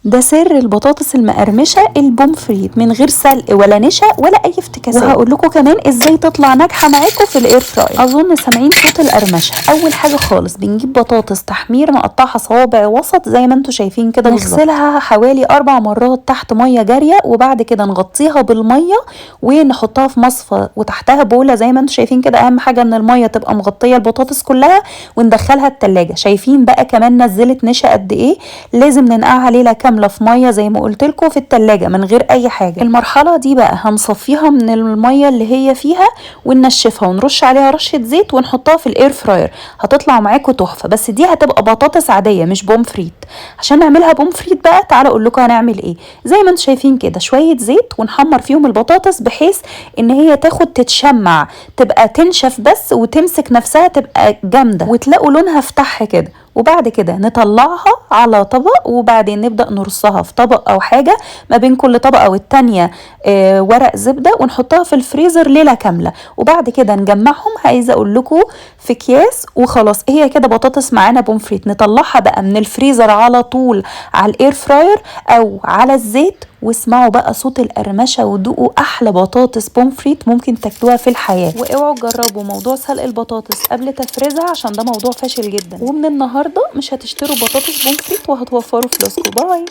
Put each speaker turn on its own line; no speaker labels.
ده سر البطاطس المقرمشه البومفريت من غير سلق ولا نشا ولا اي افتكاسات. وهقول لكم كمان ازاي تطلع ناجحه معاكم في الاير فراير. اظن سامعين صوت القرمشه. اول حاجه خالص بنجيب بطاطس تحمير نقطعها صوابع وسط زي ما انتم شايفين كده، نغسلها حوالي 4 مرات تحت ميه جاريه، وبعد كده نغطيها بالميه ونحطها في مصفى وتحتها بوله زي ما انتم شايفين كده. اهم حاجه ان الميه تبقى مغطيه البطاطس كلها، وندخلها التلاجة. شايفين بقى كمان نزلت نشا قد ايه؟ لازم ننقعها ليله كامله في ميه زي ما قلت لكم في التلاجة من غير اي حاجه. المرحله دي بقى هنصفيها من الميه اللي هي فيها وننشفها ونرش عليها رشه زيت ونحطها في الاير فراير. هتطلع معاكم تحفه. بس دي هتبقى بطاطس عاديه مش بوم فريت. عشان نعملها بوم فريت بقى تعالوا اقول لكم هنعمل ايه. زي ما انتم شايفين كده شويه زيت ونحمر فيهم البطاطس بحيث ان هي تاخد تتشمع، تبقى تنشف بس وتمسك نفسها تبقى جامده وتلاقوا لونها فتح كده. وبعد كده نطلعها على طبق، وبعدين نبدأ نرصها في طبق او حاجة ما بين كل طبقة والتانية ورق زبدة، ونحطها في الفريزر ليلة كاملة. وبعد كده نجمعهم عايزة اقول لكم في اكياس وخلاص. هي كده بطاطس معانا بومفريت. نطلعها بقى من الفريزر على طول على الاير فراير او على الزيت، واسمعوا بقى صوت القرمشه ودوقوا احلى بطاطس بومفريت ممكن تاكلوها في الحياه. واوعوا تجربوا موضوع سلق البطاطس قبل تفريزها عشان ده موضوع فاشل جدا. ومن النهارده مش هتشتروا بطاطس بومفريت وهتوفروا فلوسكم. باي.